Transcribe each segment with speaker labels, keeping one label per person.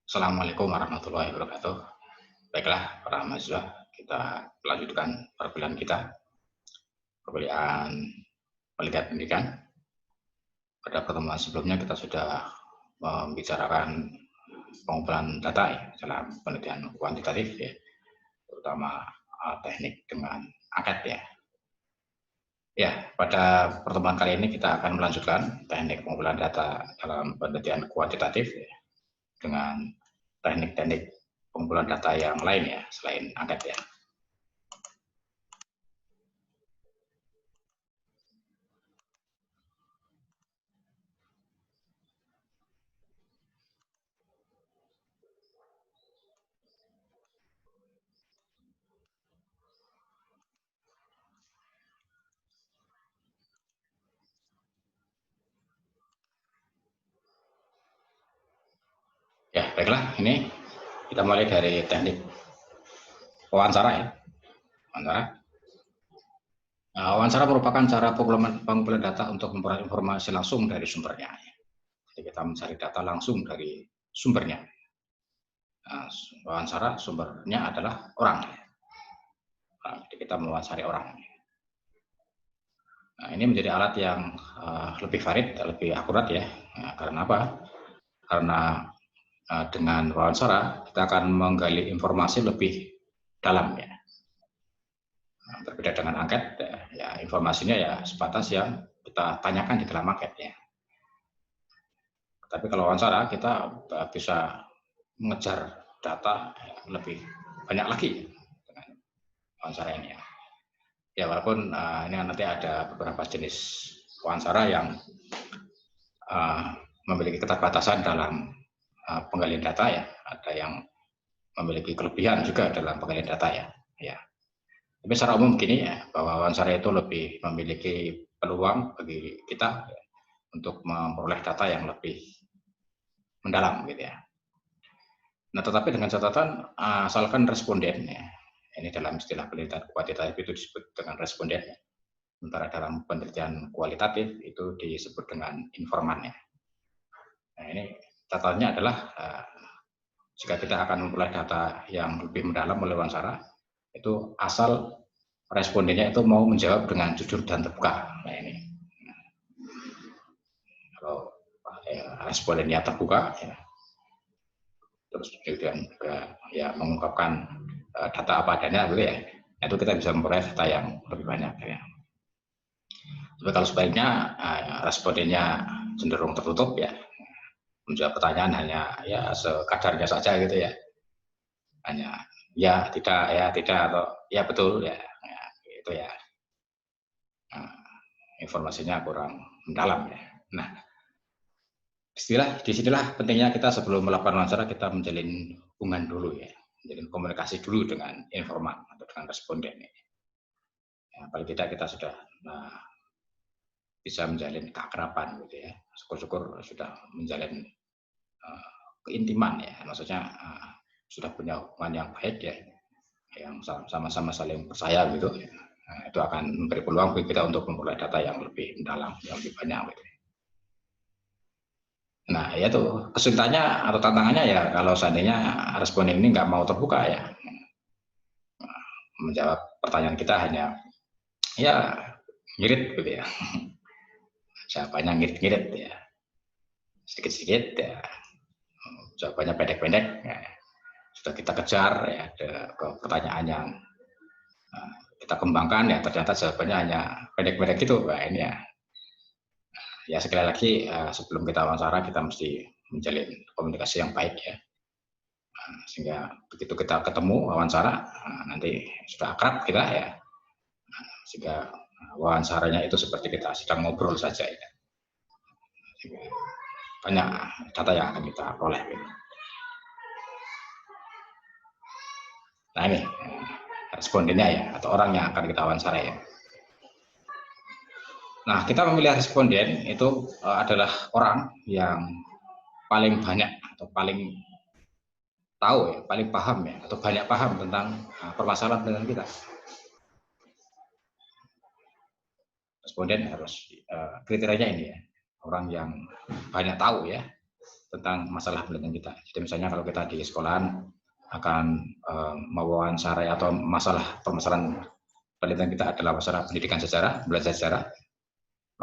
Speaker 1: Assalamualaikum warahmatullahi wabarakatuh. Baiklah, para mahasiswa, kita lanjutkan perkuliahan kita, perkuliahan penelitian pendidikan. Pada pertemuan sebelumnya kita sudah membicarakan pengumpulan data ya, dalam penelitian kuantitatif, ya, terutama teknik dengan angket ya. Ya, pada pertemuan kali ini kita akan melanjutkan teknik pengumpulan data dalam penelitian kuantitatif ya, dengan teknik-teknik pengumpulan data yang lain ya, selain angket ya. Ya, baiklah, ini kita mulai dari teknik wawancara ya. Wawancara merupakan cara pengumpulan data untuk memperoleh informasi langsung dari sumbernya. Jadi kita mencari data langsung dari sumbernya. Wawancara sumbernya adalah orang. Jadi kita mewawancari orang. Nah, ini menjadi alat yang lebih valid, lebih akurat ya. Karena apa? Karena dengan wawancara kita akan menggali informasi lebih dalam ya. Berbeda dengan angket, ya informasinya ya sebatas yang kita tanyakan di dalam angket ya. Tapi kalau wawancara kita bisa mengejar data lebih banyak lagi dengan wawancara ini ya. Ya walaupun ini nanti ada beberapa jenis wawancara yang memiliki keterbatasan dalam penggalian data ya, ada yang memiliki kelebihan juga dalam penggalian data ya. Ya. Tapi secara umum begini ya, bahwa wawancara itu lebih memiliki peluang bagi kita ya, untuk memperoleh data yang lebih mendalam gitu ya. Nah, tetapi dengan catatan asalkan responden ya, ini dalam istilah penelitian kuantitatif itu disebut dengan responden ya. Sementara dalam penelitian kualitatif itu disebut dengan informan ya. Nah, ini catatannya adalah jika kita akan memperoleh data yang lebih mendalam melalui wawancara, itu asal respondennya itu mau menjawab dengan jujur dan terbuka. Nah ini, kalau respondennya terbuka, ya, terus kemudian juga ya mengungkapkan data apa adanya, gitu ya, itu kita bisa memperoleh data yang lebih banyak. Ya. Tapi kalau sebaliknya respondennya cenderung tertutup, ya menjawab pertanyaan hanya ya sekadarnya saja gitu ya, hanya ya tidak atau ya betul ya, itu ya. Informasinya kurang mendalam ya. Nah, disinilah pentingnya kita sebelum melakukan wawancara kita menjalin hubungan dulu ya, menjalin komunikasi dulu dengan informan atau dengan responden. Ya, paling tidak kita sudah bisa menjalin keakraban gitu ya. Syukur-syukur sudah menjalin keintiman ya, maksudnya sudah punya hubungan yang baik ya, yang sama-sama saling percaya gitu. Ya. Nah, itu akan memberi peluang bagi kita untuk memperoleh data yang lebih mendalam, yang lebih banyak gitu. Nah, ya tuh kesulitannya atau tantangannya ya kalau seandainya responden ini nggak mau terbuka ya, menjawab pertanyaan kita hanya ya ngirit gitu ya, jawabannya ngirit-ngirit ya, sedikit-sedikit ya, jawabannya pendek-pendek ya. Sudah kita kejar ya ke pertanyaan yang kita kembangkan ya, ternyata jawabannya hanya pendek-pendek gitu. Nah, ini ya sekali lagi sebelum kita wawancara kita mesti menjalin komunikasi yang baik ya. Sehingga begitu kita ketemu wawancara nanti sudah akrab kita ya, sehingga wawancaranya itu seperti kita sedang ngobrol saja ya. Sehingga banyak data yang akan kita peroleh gitu. Nah ini respondennya ya, atau orang yang akan kita wawancara ya. Nah, kita memilih responden itu adalah orang yang paling banyak atau paling tahu ya, paling paham ya, atau banyak paham tentang permasalahan dengan kita. Responden harus kriterianya ini ya, orang yang banyak tahu ya tentang masalah penelitian kita. Jadi misalnya kalau kita di sekolahan akan mewawancarai atau permasalahan penelitian kita adalah masalah pendidikan sejarah, belajar sejarah,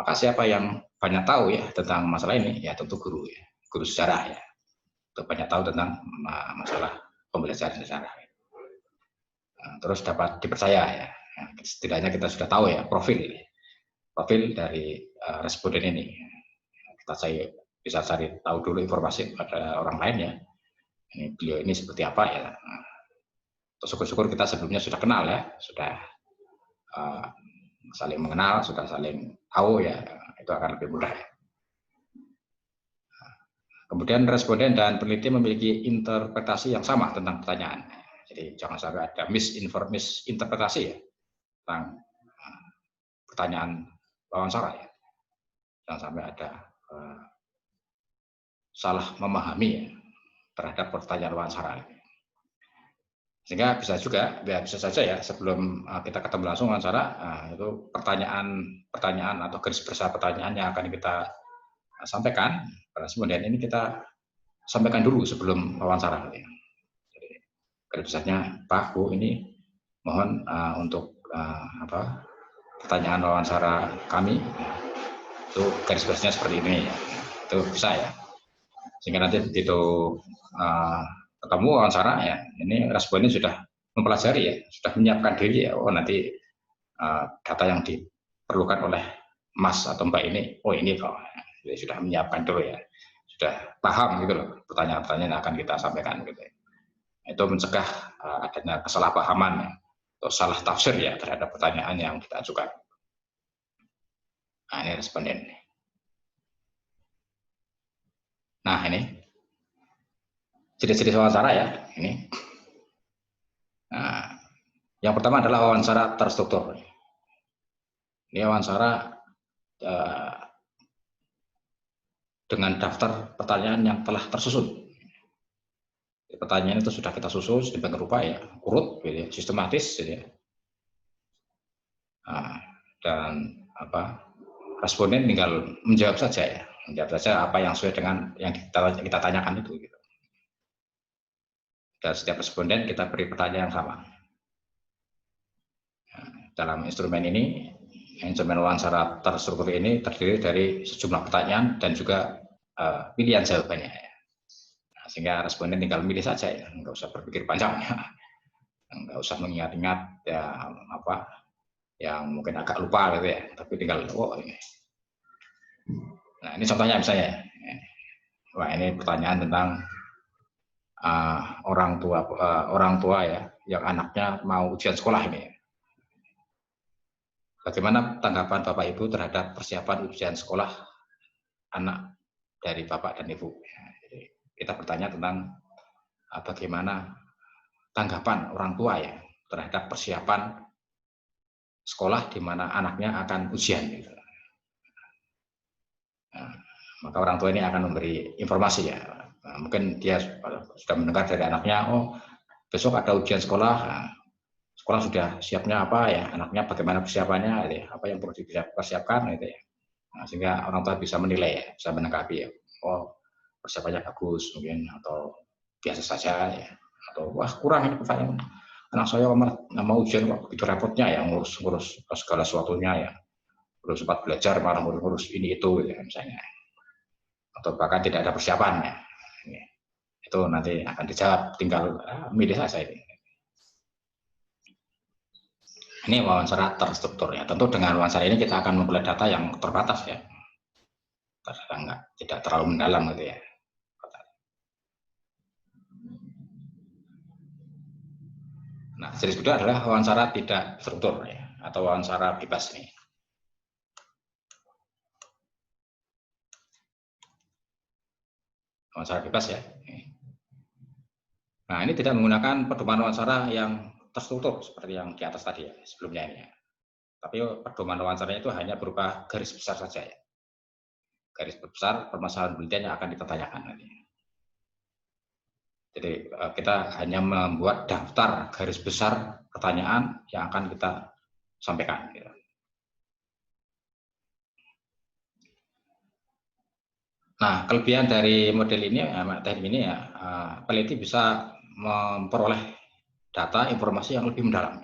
Speaker 1: maka siapa yang banyak tahu ya tentang masalah ini ya tentu guru ya, guru sejarah ya, untuk banyak tahu tentang masalah pembelajaran sejarah. Terus dapat dipercaya ya, setidaknya kita sudah tahu ya profil dari responden ini. Kita bisa cari tahu dulu informasi pada orang lain ya. Ini beliau ini seperti apa ya. Syukur-syukur kita sebelumnya sudah kenal ya, sudah saling mengenal, sudah saling tahu ya, itu akan lebih mudah ya. Kemudian responden dan peneliti memiliki interpretasi yang sama tentang pertanyaan. Jadi jangan sampai ada misinterpretasi ya tentang pertanyaan wawancara ya. Jangan sampai ada salah memahami ya, terhadap pertanyaan wawancara. Sehingga bisa saja ya sebelum kita ketemu langsung wawancara, itu pertanyaan atau garis besar pertanyaan yang akan kita sampaikan pada responden ini kita sampaikan dulu sebelum wawancara. Jadi garis besarnya, Pak, Bu, ini mohon untuk pertanyaan wawancara kami itu garis besarnya seperti ini, itu bisa ya. Sehingga nanti begitu ketemu wawancara ya, ini responden sudah mempelajari ya, sudah menyiapkan diri ya, oh nanti data yang diperlukan oleh Mas atau Mbak ini, oh ini kok, jadi sudah menyiapkan dulu ya, sudah paham gitu loh pertanyaan-pertanyaan yang akan kita sampaikan gitu. Itu mencegah adanya kesalahpahaman ya, atau salah tafsir ya terhadap pertanyaan yang kita ajukan. Nah ini responden. Nah ini ciri-ciri wawancara ya ini. Nah, yang pertama adalah wawancara terstruktur. Ini wawancara dengan daftar pertanyaan yang telah tersusun. Pertanyaan itu sudah kita susun sedemikian rupa ya, urut, gitu ya, sistematis, gitu ya. Nah, dan responden tinggal menjawab saja ya, apa yang sesuai dengan yang kita tanyakan itu. Gitu. Dan setiap responden kita beri pertanyaan yang sama. Nah, dalam instrumen ini, instrumen wawancara terstruktur ini terdiri dari sejumlah pertanyaan dan juga pilihan jawabannya. Nah, sehingga responden tinggal milih saja ya, nggak usah berpikir panjang ya, nggak usah mengingat-ingat ya yang mungkin agak lupa gitu ya, tapi tinggal ini. Nah ini contohnya misalnya, wah ini pertanyaan tentang orang tua ya yang anaknya mau ujian sekolah ini. Bagaimana tanggapan Bapak Ibu terhadap persiapan ujian sekolah anak dari Bapak dan Ibu? Jadi kita bertanya tentang bagaimana tanggapan orang tua ya terhadap persiapan sekolah di mana anaknya akan ujian. Gitu. Nah, maka orang tua ini akan memberi informasi ya. Nah, mungkin dia sudah mendengar dari anaknya, oh besok ada ujian sekolah. Nah, sekolah sudah siapnya apa ya, anaknya bagaimana persiapannya, gitu ya, apa yang perlu dipersiapkan gitu ya. Nah, sehingga orang tua bisa menilai ya, bisa menanggapi ya, oh persiapannya bagus mungkin atau biasa saja ya, atau wah kurang ini pertanyaan anak saya nggak mau ujian kok, begitu repotnya ya ngurus segala sesuatunya ya, belum sempat belajar malah ngurus ini itu ya, misalnya, atau bahkan tidak ada persiapan ya. Itu nanti akan dijawab, tinggal milih saja ini. Ini wawancara terstruktur ya. Tentu dengan wawancara ini kita akan memperoleh data yang terbatas ya, tidak terlalu mendalam gitu ya. Nah, jenis kedua adalah wawancara tidak struktur ya, atau wawancara bebas nih. Wawancara bebas ya. Nah, ini tidak menggunakan pedoman wawancara yang terstruktur seperti yang di atas tadi ya, sebelumnya ini ya. Tapi pedoman wawancaranya itu hanya berupa garis besar saja ya. Garis besar permasalahan penelitian yang akan kita tanyakan nanti. Jadi kita hanya membuat daftar garis besar pertanyaan yang akan kita sampaikan. Nah, kelebihan dari model ini, teknik ini ya, peneliti bisa memperoleh data informasi yang lebih mendalam.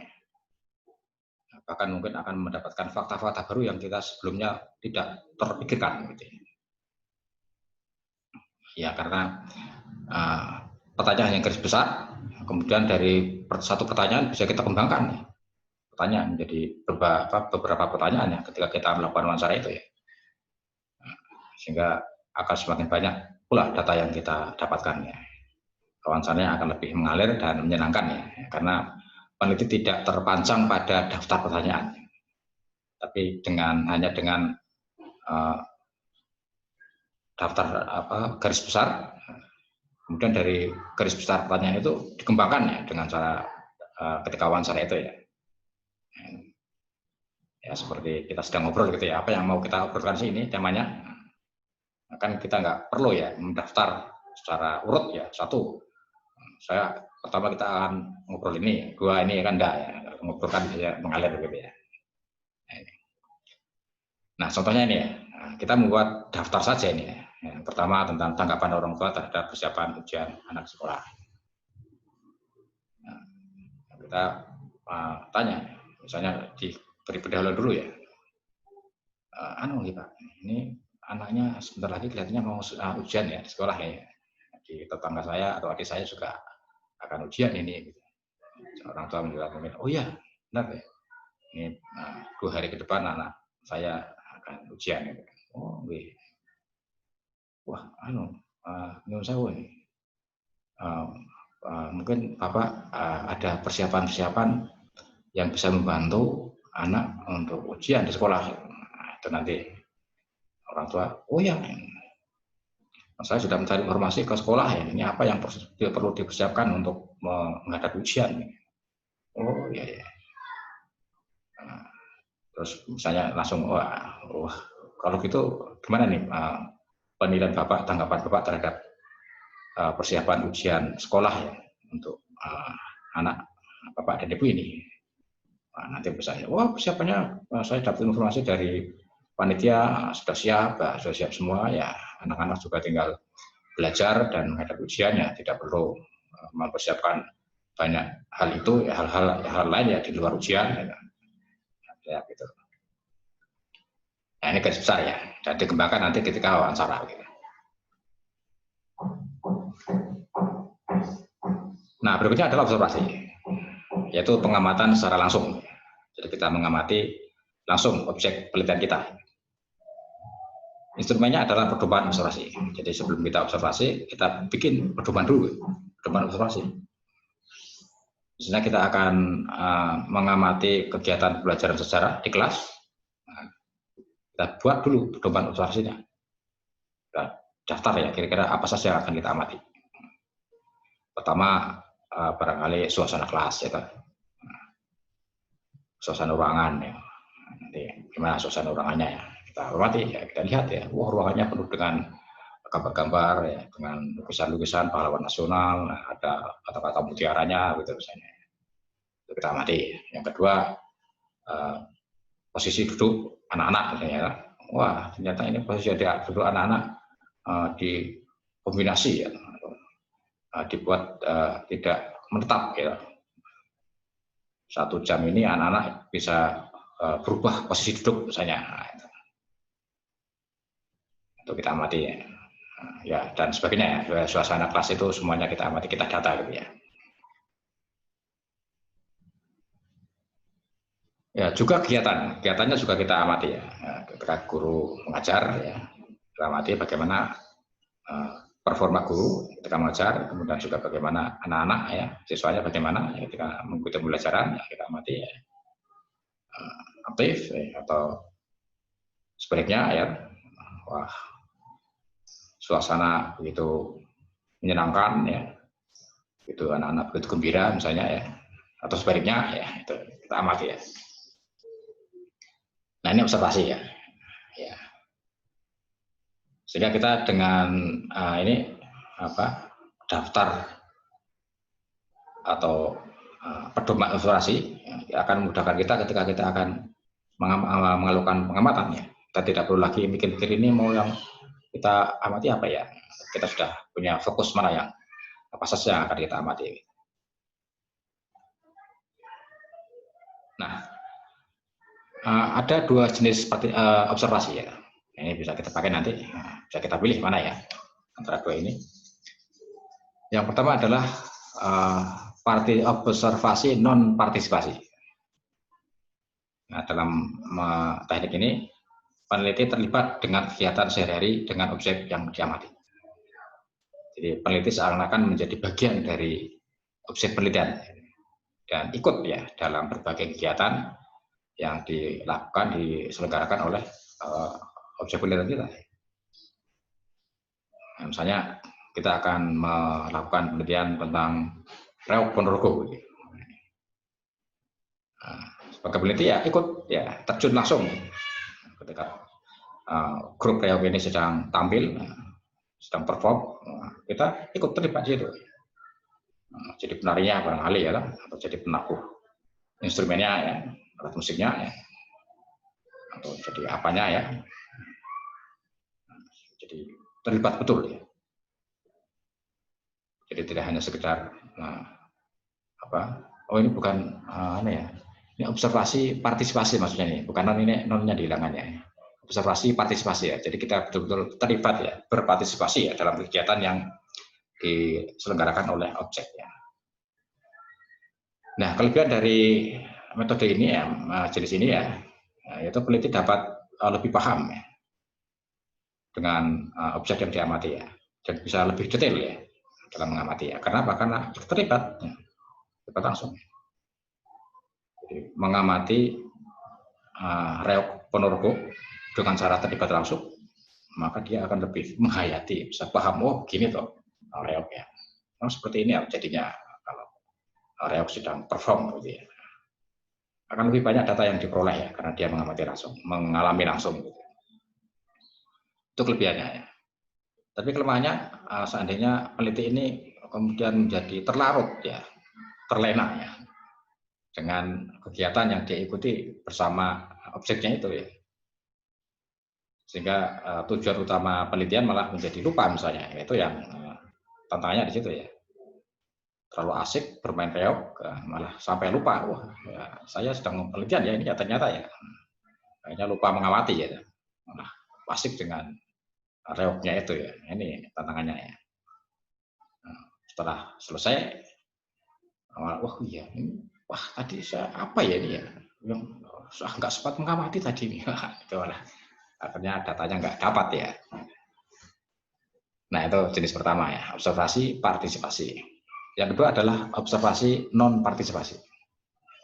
Speaker 1: Bahkan mungkin akan mendapatkan fakta-fakta baru yang kita sebelumnya tidak terpikirkan. Gitu. Ya, karena pertanyaan yang garis besar, kemudian dari satu pertanyaan bisa kita kembangkan. Pertanyaan menjadi beberapa pertanyaan ya ketika kita melakukan wawancara itu ya. Sehingga akan semakin banyak pula data yang kita dapatkan ya. Wawancaranya akan lebih mengalir dan menyenangkan ya, karena peneliti tidak terpancang pada daftar pertanyaan, tapi hanya dengan daftar garis besar, kemudian dari garis besar pertanyaan itu dikembangkan ya dengan cara ketika wawancara itu ya. Ya seperti kita sedang ngobrol gitu ya, apa yang mau kita obrolkan sih ini temanya. Kan kita nggak perlu ya mendaftar secara urut ya, satu. Saya pertama kita akan ngobrol ini, dua ini kan enggak ya, ngobrolkan saja mengalir gitu ya. Nah, contohnya ini ya, kita membuat daftar saja ini ya. Yang pertama tentang tanggapan orang tua terhadap persiapan ujian anak sekolah. Nah, kita tanya, misalnya diberi pendahuluan dulu ya. Nih Pak, ini anaknya sebentar lagi kelihatannya mau ujian ya di sekolah ya. Di tetangga saya atau adik saya juga akan ujian ini. Orang tua menjawab, oh iya, benar ya. Ini 2 hari ke depan anak saya akan ujian. Gitu. Oh, wih. Wah, nyuwun sewu ini. Mungkin Bapak ada persiapan-persiapan yang bisa membantu anak untuk ujian di sekolah. Nah, itu nanti orang tua, oh ya, saya sudah mencari informasi ke sekolah ya, ini apa yang perlu dipersiapkan untuk menghadapi ujian. Oh iya ya. Nah, terus misalnya langsung, wah kalau gitu gimana nih penilaian Bapak, tanggapan Bapak terhadap persiapan ujian sekolah ya untuk anak Bapak dan Ibu ini. Nah, nanti misalnya, wah persiapannya saya dapat informasi dari panitia sudah siap semua ya, anak-anak juga tinggal belajar dan menghadapi ujiannya, tidak perlu mempersiapkan banyak hal itu, ya, hal lain ya di luar ujian ya gitu. Nah, ini garis besar ya, dan dikembangkan nanti ketika wawancara. Gitu. Nah, berikutnya adalah observasi, yaitu pengamatan secara langsung. Jadi kita mengamati langsung objek penelitian kita. Instrumennya adalah pedoman observasi. Jadi sebelum kita observasi, kita bikin pedoman dulu, pedoman observasi. Misalnya kita akan mengamati kegiatan pembelajaran sejarah di kelas. Kita buat dulu pedoman observasinya. Kita daftar ya, kira-kira apa saja yang akan kita amati. Pertama, barangkali suasana kelas, ya kan? Suasana ruangan, ya. Nanti gimana suasana ruangannya ya? Kita amati, ya, kita lihat ya. Wah, ruangannya penuh dengan gambar-gambar, ya, dengan lukisan-lukisan pahlawan nasional, ada kata-kata mutiaranya, gitu misalnya. Itu kita amati. Yang kedua, posisi duduk anak-anak, ya. Wah, ternyata ini posisi duduk anak-anak di kombinasi ya, dibuat tidak menetap ya. 1 jam ini anak-anak bisa berubah posisi duduk misalnya. Itu kita amati ya. Ya dan sebagainya ya. Suasana kelas itu semuanya kita amati, kita data gitu ya. Ya juga kegiatannya juga kita amati ya. Ketika guru mengajar ya, kita amati bagaimana performa guru ketika mengajar, kemudian juga bagaimana anak-anak ya, siswanya bagaimana ya, ketika mengikuti pembelajaran ya, kita amati ya, aktif ya, atau sebaliknya ya, wah suasana begitu menyenangkan ya, itu anak-anak begitu gembira misalnya ya, atau sebaliknya ya, itu kita amati ya. Nah ini observasi ya. Sehingga kita dengan ini daftar atau pedoman observasi akan memudahkan kita ketika kita akan melakukan pengamatan ya. Kita tidak perlu lagi mikir-mikir ini mau yang kita amati apa ya? Kita sudah punya fokus mana yang apa saja yang akan kita amati. Nah, ada dua jenis observasi ya. Ini bisa kita pakai nanti, bisa kita pilih mana ya antara dua ini. Yang pertama adalah observasi non partisipasi. Nah, dalam teknik ini peneliti terlibat dengan kegiatan sehari-hari dengan objek yang diamati. Jadi peneliti seakan-akan menjadi bagian dari objek penelitian dan ikut ya dalam berbagai kegiatan yang diselenggarakan oleh objek penelitian kita. Nah, misalnya kita akan melakukan penelitian tentang reog Ponorogo. Nah, sebagai peneliti ya ikut ya terjun langsung ketika grup reog ini sedang tampil, sedang perform, kita ikut terlibat di situ. Jadi penarinya barangkali ya, atau jadi penabuh instrumennya ya, alat musiknya ya, atau jadi apanya ya. Jadi terlibat betul ya. Jadi tidak hanya sekedar ini bukan ini observasi partisipasi maksudnya ini, bukan nonnya dihilangkannya. Observasi partisipasi ya. Jadi kita betul-betul terlibat ya, berpartisipasi ya dalam kegiatan yang diselenggarakan oleh objek ya. Nah, kelebihan dari metode ini ya, jenis ini ya, yaitu peneliti dapat lebih paham ya dengan objek yang diamati ya, dan bisa lebih detail ya dalam mengamati ya. Kenapa? Karena terlibat langsung. Jadi, mengamati reog Ponorogo dengan cara terlibat langsung, maka dia akan lebih menghayati, bisa paham, oh gini toh reog ya. Nah, seperti ini ya jadinya kalau reog sedang perform gitu ya. Akan lebih banyak data yang diperoleh ya karena dia mengamati langsung, mengalami langsung gitu. Itu kelebihannya ya. Tapi kelemahannya seandainya peneliti ini kemudian menjadi terlarut ya, terlena ya dengan kegiatan yang dia ikuti bersama objeknya itu ya. Sehingga tujuan utama penelitian malah menjadi lupa misalnya. Itu yang tantangannya di situ ya. Terlalu asik bermain reog malah sampai lupa, wah ya, saya sedang penelitian ya ini ya ternyata ya. Kayaknya lupa mengamati ya. Malah asik dengan reognya itu ya. Ini tantangannya ya. Nah, setelah selesai, wah iya ini, wah tadi saya apa ya ini ya, yang nggak sempat mengamati tadi nih. Itu malah akhirnya datanya nggak dapat ya. Nah itu jenis pertama ya, observasi partisipasi. Yang kedua adalah observasi non partisipasi.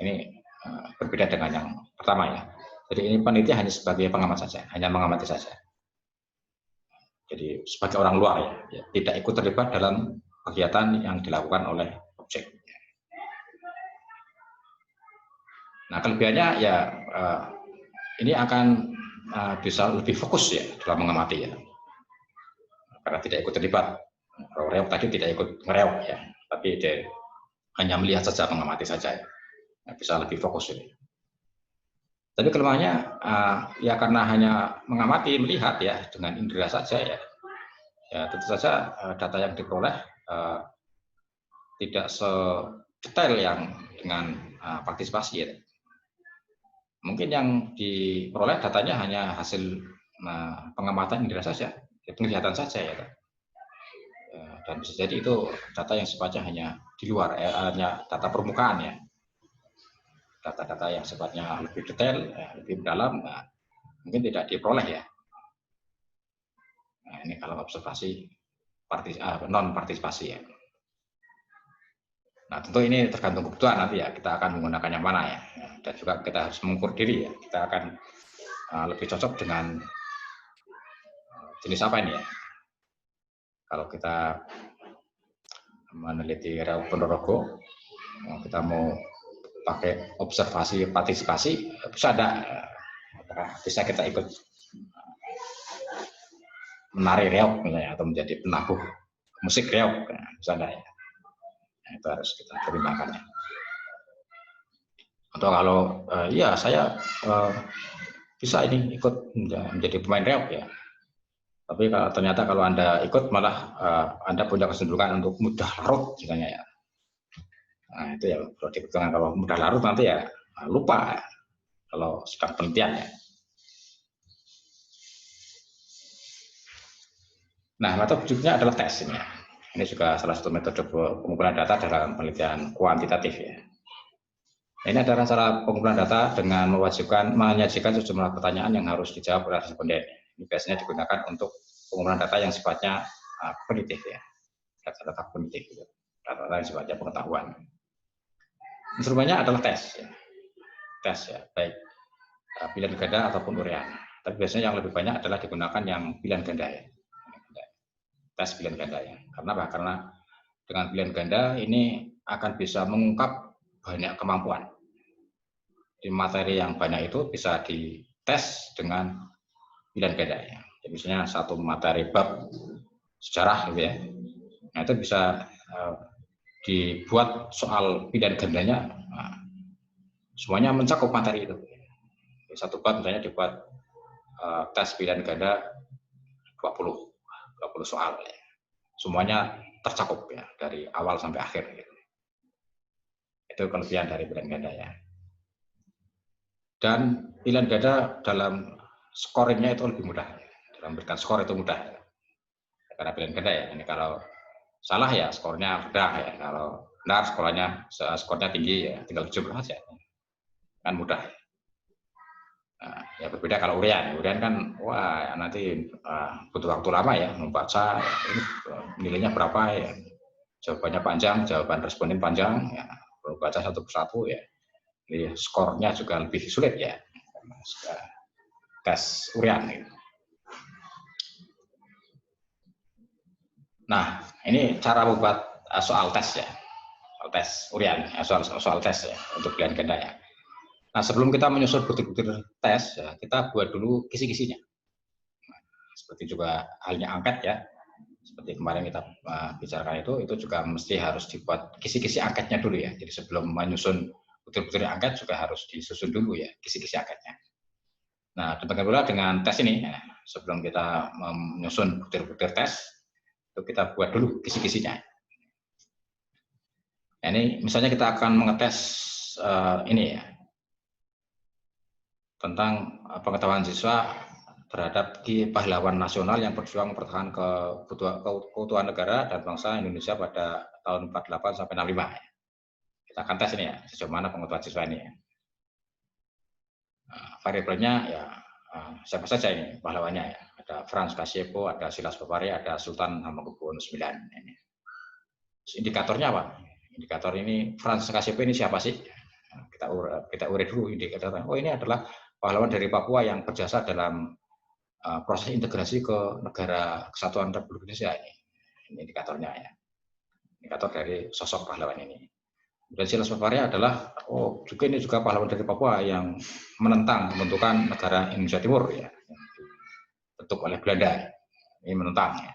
Speaker 1: Ini berbeda dengan yang pertama ya. Jadi ini peneliti hanya sebagai pengamat saja, hanya mengamati saja. Jadi sebagai orang luar ya, tidak ikut terlibat dalam kegiatan yang dilakukan oleh objek. Nah kelebihannya ya ini akan bisa lebih fokus ya dalam mengamati ya, karena tidak ikut terlibat. Kalau reog tadi tidak ikut ngereog ya, tapi dia hanya melihat saja, mengamati saja ya. Bisa lebih fokus ini. Tapi kelemahannya ya karena hanya mengamati, melihat ya dengan indera saja ya, ya tentu saja data yang diperoleh tidak sedetail yang dengan partisipasi ya. Mungkin yang diperoleh datanya hanya hasil pengamatan indera saja, penglihatan saja ya. Dan bisa jadi itu data yang sifatnya hanya di luar, hanya data permukaan ya. Data-data yang sifatnya lebih detail, lebih mendalam, mungkin tidak diperoleh ya. Nah, ini kalau observasi non partisipasi ya. Nah tentu ini tergantung kebutuhan nanti ya, kita akan menggunakan yang mana ya. Dan juga kita harus mengukur diri ya, kita akan lebih cocok dengan jenis apa ini ya. Kalau kita meneliti reog Ponorogo, kita mau pakai observasi partisipasi, bisa kita ikut menari reog misalnya, atau menjadi penabuh musik reog misalnya ya. Nah, itu harus kita pertimbangkan ya. Atau kalau ya saya bisa ini ikut menjadi pemain reog ya, Tapi kalau ternyata kalau Anda ikut malah Anda punya kecenderungan untuk mudah larut misalnya ya. Nah, itu ya perlu diperhitungkan. Kalau mudah larut nanti ya lupa kalau sedang penelitian ya. Nah, metode berikutnya adalah tes ini. Ini juga salah satu metode pengumpulan data dalam penelitian kuantitatif ya. Ini adalah cara pengumpulan data dengan menyajikan sejumlah pertanyaan yang harus dijawab oleh responden. Ini biasanya digunakan untuk pengumpulan data yang sifatnya kognitif ya, data kognitif, gitu. Data yang sifatnya pengetahuan. Instrumennya adalah tes ya, baik pilihan ganda ataupun urean. Tapi biasanya yang lebih banyak adalah digunakan yang pilihan ganda ya, tes pilihan ganda ya. Karena apa? Karena dengan pilihan ganda ini akan bisa mengungkap banyak kemampuan. Di materi yang banyak itu bisa dites dengan pilihan ganda ya. Jadi misalnya satu materi bab sejarah gitu ya. Nah, itu bisa dibuat soal pilihan gandanya, semuanya mencakup materi itu. Satu bab misalnya dibuat tes pilihan ganda 20 soal ya. Semuanya tercakup ya dari awal sampai akhir gitu. Itu kelebihan dari pilihan ganda ya. Dan pilihan ganda dalam scoringnya itu lebih mudah. Dalam memberikan skor itu mudah. Karena pilihan ganda ya. Ini kalau salah ya skornya rendah ya. Kalau benar skornya tinggi ya, tinggal 17 aja. Kan mudah. Nah, ya berbeda kalau urean. Urean kan wah nanti butuh waktu lama ya membaca ini nilainya berapa ya. Jawabannya panjang, jawaban responden panjang ya. Perlu baca satu persatu ya. Jadi skornya juga lebih sulit ya. Tes urean gitu. Nah, ini cara membuat soal tes ya. Soal tes urean, soal tes ya untuk pilihan ganda ya. Nah, sebelum kita menyusun butir-butir tes ya, kita buat dulu kisi-kisinya. Nah, seperti juga halnya angket ya. Seperti kemarin kita bicarakan itu juga mesti harus dibuat kisi-kisi angketnya dulu ya. Jadi sebelum menyusun butir-butir angket juga harus disusun dulu ya kisi-kisi angketnya. Nah, demikian pula dengan tes ini, ya, sebelum kita menyusun butir-butir tes, itu kita buat dulu kisi-kisinya. Nah, ini misalnya kita akan mengetes ini ya, tentang pengetahuan siswa terhadap pahlawan nasional yang berjuang mempertahankan keutuhan negara dan bangsa Indonesia pada tahun 48 sampai 65. Ya. Kita akan tes ini ya, sejauh mana pengetahuan siswa ini ya. Variabelnya ya siapa saja ini pahlawannya ya. Ada Franz Kasiepo, ada Silas Papare, ada Sultan Hamengkubuwono IX. Ini. Indikatornya apa? Indikator ini Franz Kasiepo ini siapa sih? Kita urai dulu indikatornya. Oh, ini adalah pahlawan dari Papua yang berjasa dalam proses integrasi ke negara kesatuan Republik Indonesia ini. Ini indikatornya ya. Indikator dari sosok pahlawan ini. Dan Silas Papare adalah juga ini juga pahlawan dari Papua yang menentang pembentukan negara Indonesia Timur ya, bentuk oleh Belanda. Ini menentang ya.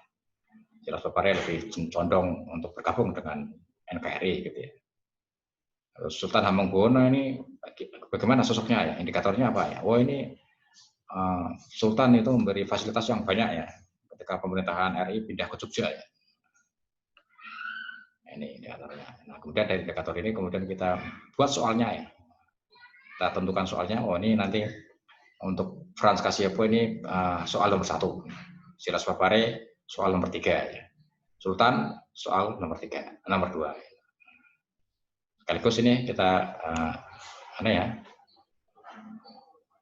Speaker 1: Silas Papare lebih condong untuk bergabung dengan NKRI gitu ya. Sultan Hamengkubuwono ini bagaimana sosoknya ya? Indikatornya apa ya? ini Sultan itu memberi fasilitas yang banyak ya ketika pemerintahan RI pindah ke Jogja ya. Ini indikatornya. Nah, kemudian dari indikator ini kemudian kita buat soalnya ya. Kita tentukan soalnya. Ini nanti untuk Franz Kasiepo ini soal nomor 1. Silas Papare soal nomor 3 ya. Sultan soal nomor 2. Sekaligus ini kita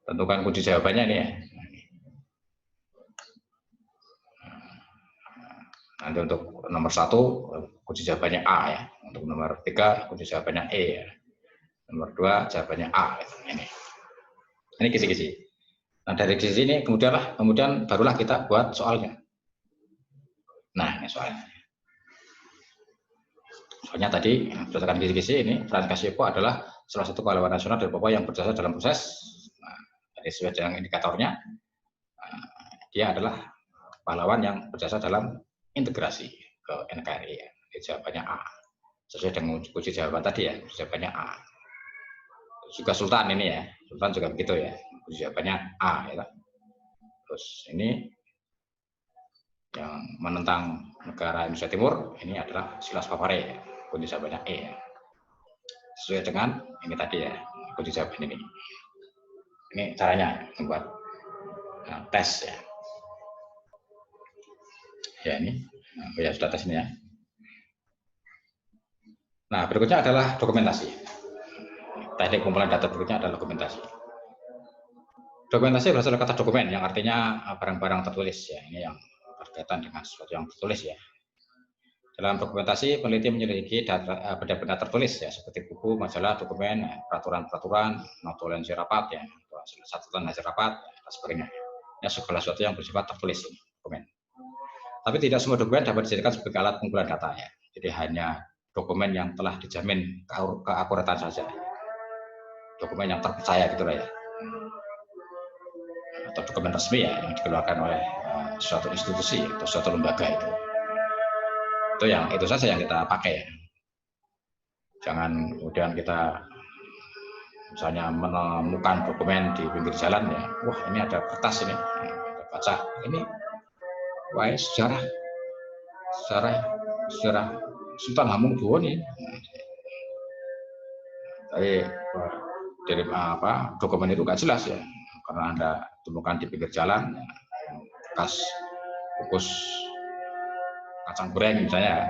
Speaker 1: tentukan kunci jawabannya ini ya. Nanti untuk nomor 1 kunci jawabannya A ya. Untuk nomor 3 kunci jawabannya E ya. Nomor 2 jawabannya A. Ini kisi-kisi. Nah, dari kisi ini kemudian barulah kita buat soalnya. Nah, ini soalnya. Soalnya tadi berdasarkan kisi-kisi ini Franz Kasiepo adalah salah satu pahlawan nasional dari Papua yang berjasa dalam proses. Nah, dari sesuai dengan indikatornya, dia adalah pahlawan yang berjasa dalam integrasi ke NKRI ya. Jawabannya A. Sesuai dengan kunci jawaban tadi ya, jawabannya A. Juga Sultan ini ya, Sultan juga begitu ya, kunci jawabannya A ya. Terus ini yang menentang negara Indonesia Timur ini adalah Silas Papare, kunci jawabannya E. Sesuai dengan ini tadi ya, kunci jawaban ini. Ini caranya membuat tes ya. Ya ini, ya sudah tes ini ya. Nah berikutnya adalah dokumentasi. Teknik pengumpulan data berikutnya adalah dokumentasi. Dokumentasi berasal dari kata dokumen yang artinya barang-barang tertulis ya. Ini yang berkaitan dengan sesuatu yang tertulis ya. Dalam dokumentasi, peneliti menyelidiki benda-benda tertulis ya, seperti buku, majalah, dokumen, peraturan-peraturan, notulensi rapat ya, catatan hasil rapat, dan sebagainya. Ya, segala sesuatu yang bersifat tertulis ini, dokumen. Tapi tidak semua dokumen dapat dijadikan sebagai alat pengumpulan data ya. Jadi hanya dokumen yang telah dijamin keakuratan saja. Dokumen yang terpercaya gitu lah ya. Atau dokumen resmi ya yang dikeluarkan oleh suatu institusi atau suatu lembaga itu yang itu saja yang kita pakai ya. Jangan kemudian kita misalnya menemukan dokumen di pinggir jalan ya, wah ini ada kertas ini, kita baca ini, wah sejarah Sultan Hamengkubuwono. Tapi dari dokumen itu nggak jelas ya, karena Anda temukan di pinggir jalan bekas bungkus kacang goreng misalnya,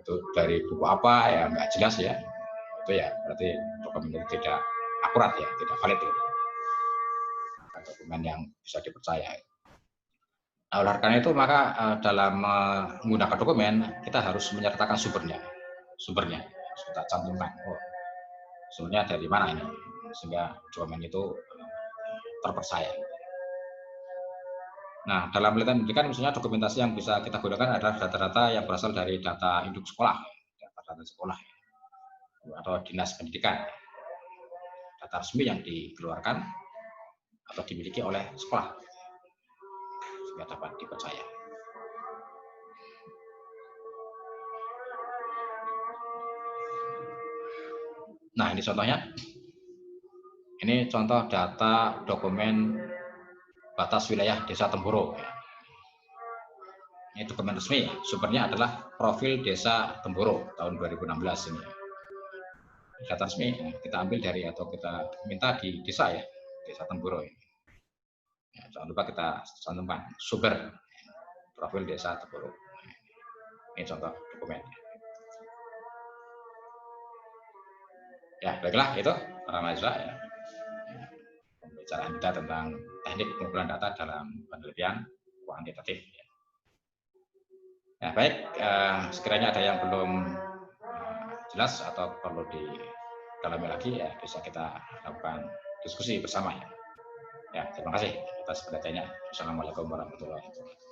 Speaker 1: itu dari buku apa ya nggak jelas ya, itu ya berarti dokumen itu tidak akurat ya, tidak valid ya. Dokumen yang bisa dipercaya. Nah, oleh karena itu maka dalam menggunakan dokumen kita harus menyertakan sumbernya kita cantumkan. Sumbernya dari mana ini sehingga dokumen itu terpercaya. Nah, dalam penelitian misalnya dokumentasi yang bisa kita gunakan adalah data-data yang berasal dari data induk sekolah, data-data sekolah atau dinas pendidikan, data resmi yang dikeluarkan atau dimiliki oleh sekolah sehingga dapat dipercaya. Nah, ini contohnya. Ini contoh data dokumen batas wilayah Desa Temboro. Ini dokumen resmi, sumbernya adalah profil Desa Temboro tahun 2016 ini. Data resmi kita ambil dari atau kita minta di desa ya, Desa Temboro ini. Ya, jangan lupa kita cantumkan sumber profil Desa Temboro. Ini contoh dokumen. Ya, baiklah itu para mahasiswa ya. Pembicaraan kita tentang teknik pengumpulan data dalam penelitian kuantitatif. Ya, baik, sekiranya ada yang belum jelas atau perlu didalami lagi ya bisa kita lakukan diskusi bersama ya. Ya, terima kasih atas perhatiannya. Assalamualaikum warahmatullahi wabarakatuh.